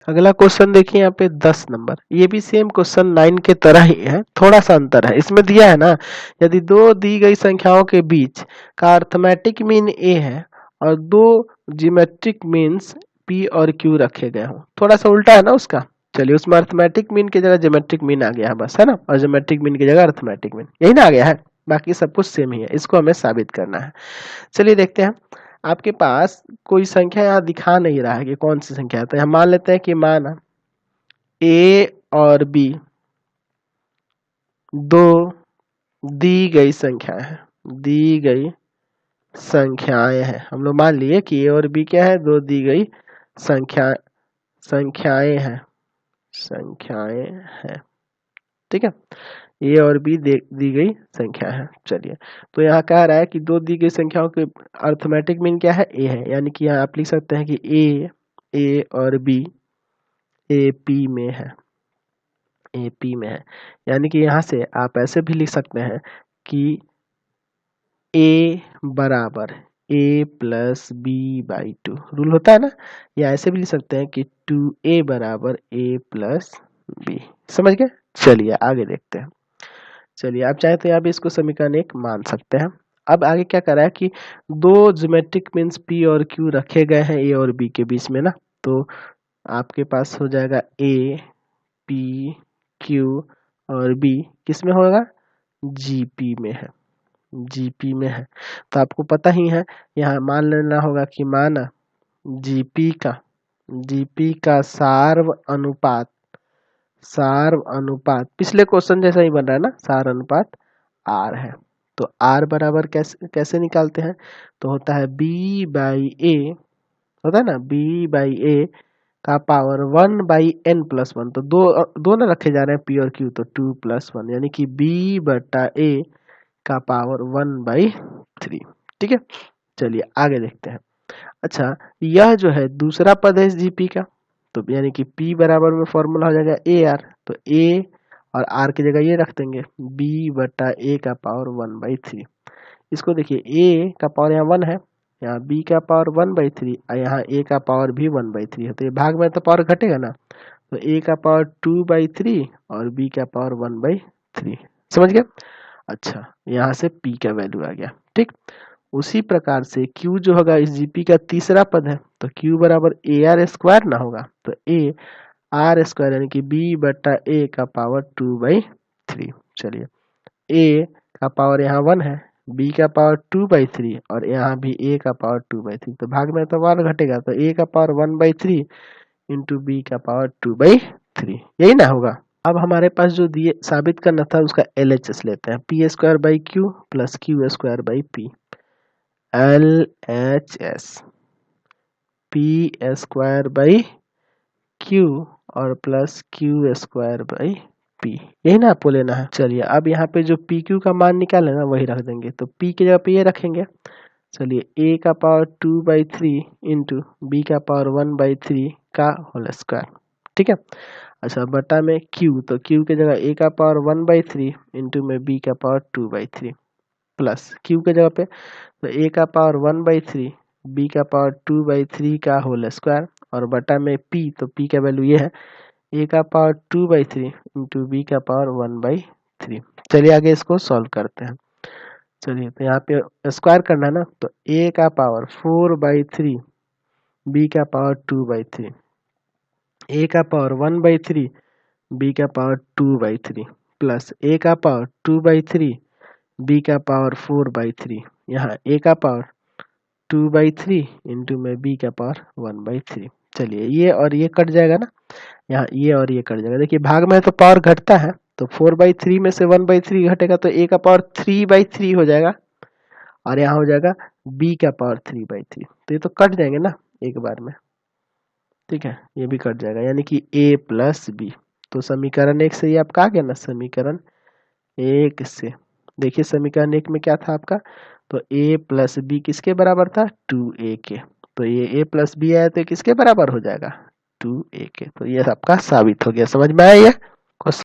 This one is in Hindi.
अगला क्वेश्चन देखिए यहाँ पे 10 नंबर, ये भी सेम क्वेश्चन 9 के तरह ही है, थोड़ा सा अंतर है। इसमें दिया है ना, यदि दो दी गई संख्याओं के बीच का अर्थमेटिक मीन a है और दो ज्योमेट्रिक मीन्स p और q रखे गए हों। थोड़ा सा उल्टा है ना उसका। चलिए, उसमें अर्थमेटिक मीन की जगह ज्योमेट्रिक मीन आ गया है बस, है ना, और ज्योमेट्रिक मीन की जगह अर्थमेटिक मीन, यही ना आ गया है। बाकी सब कुछ सेम ही है, इसको हमें साबित करना है। चलिए देखते हैं। आपके पास कोई संख्या यहाँ दिखा नहीं रहा है कि कौन सी संख्या है, तो हम मान लेते हैं कि मान ए और बी दो दी गई संख्याएं हैं, दी गई संख्याएं हैं। हम लोग मान लिए कि ए और बी क्या है, दो दी गई संख्याएं हैं, संख्याएं हैं। ठीक है, ए और बी दी गई संख्या है। चलिए, तो यहाँ कह रहा है कि दो दी गई संख्याओं के अर्थमेटिक मीन क्या है, ए है, यानी कि यहाँ आप लिख सकते हैं कि ए और बी ए पी में है, एपी में है। यानी कि यहाँ से आप ऐसे भी लिख सकते हैं कि ए बराबर A plus B by two, rule होता है ना, या ऐसे भी लिख सकते हैं कि 2a बराबर ए प्लस बी। समझ गए। चलिए आगे देखते हैं। चलिए, आप चाहे तो यहाँ भी इसको समीकरण 1 मान सकते हैं। अब आगे क्या कर रहा है कि दो ज्योमेट्रिक मीन्स p और q रखे गए हैं a और b के बीच में ना, तो आपके पास हो जाएगा a p q और b किस में होगा, जीपी में है, जीपी में है। तो आपको पता ही है, यहाँ मान लेना होगा कि मान जीपी का सार्व अनुपात पिछले क्वेश्चन जैसा ही बन रहा है ना, सार अनुपात आर है। तो आर बराबर कैसे कैसे निकालते हैं, तो होता है बी बाई ए, होता है ना, बी बाई ए का पावर 1/n+1। तो दो ना रखे जा रहे हैं पी और क्यू, तो 2+1 यानी कि b बटा a का पावर 1/3। ठीक है, चलिए आगे देखते हैं। अच्छा, यह जो है दूसरा पद है इस जीपी का, तो यानी कि p बराबर में फॉर्मूला हो जाएगा ए आर, तो a और r की जगह ये रख देंगे b बटा a का पावर 1/3। इसको देखिए, a का पावर यहाँ 1 है, यहाँ b का पावर 1/3 और यहाँ a का पावर भी 1/3 है, तो ये भाग में तो पावर घटेगा ना, तो a का पावर 2/3 और b का पावर 1/3। समझ गए। अच्छा, यहाँ से p का वैल्यू आ गया। ठीक, उसी प्रकार से q जो होगा इस gp का तीसरा पद है, तो q बराबर ए आर स्क्वायर ना होगा, तो a आर स्क्वायर यानी कि b बटा a का पावर 2/3। चलिए, a का पावर यहाँ 1 है, b का पावर 2/3 और यहाँ भी a का पावर 2/3, तो भाग में तो पावर घटेगा, तो a का पावर 1/3 इंटू b का पावर 2/3, यही ना होगा। अब हमारे पास जो दिए साबित करना था उसका LHS लेते हैं, p² plus q² LHS p² और प्लस q² यही ना आपको लेना है। चलिए, अब यहाँ पे जो PQ का मान निकाले ना वही रख देंगे, तो P की जगह पे ये रखेंगे। चलिए, a का पावर 2/3 इंटू b का पावर 1/3 का होल स्क्वायर। ठीक है, अच्छा बटा में q, तो q की जगह a का पावर 1/3 इंटू में b का पावर 2/3 प्लस q की जगह पे तो a का पावर 1/3 b का पावर 2/3 का होल स्क्वायर और बटा में p, तो p का वैल्यू ये है a का पावर 2/3 इंटू b का पावर 1/3। चलिए आगे इसको सॉल्व करते हैं। चलिए, तो यहाँ पे स्क्वायर करना है ना, तो a का पावर 4/3 b का पावर 2/3, a का पावर 1/3 b का पावर 2/3 प्लस a का पावर 2/3 b का पावर 4/3, यहाँ a का पावर 2/3 इंटू में b का पावर 1/3। चलिए, ये और ये कट जाएगा ना, यहाँ ये और ये कट जाएगा। देखिए, भाग में तो पावर घटता है, तो 4/3 में से 1/3 घटेगा तो a का पावर 3/3 हो जाएगा और यहाँ हो जाएगा b का पावर 3/3, तो ये तो कट जाएंगे ना एक बार में। ठीक है, ये भी कट जाएगा, यानी कि a प्लस बी। तो समीकरण 1 से ये आपका आ गया ना, समीकरण 1 से। देखिए, समीकरण 1 में क्या था आपका, तो a प्लस बी किसके बराबर था, 2a के, तो ये a प्लस बी आया तो किसके बराबर हो जाएगा, 2a के। तो ये आपका साबित हो गया। समझ में आया ये।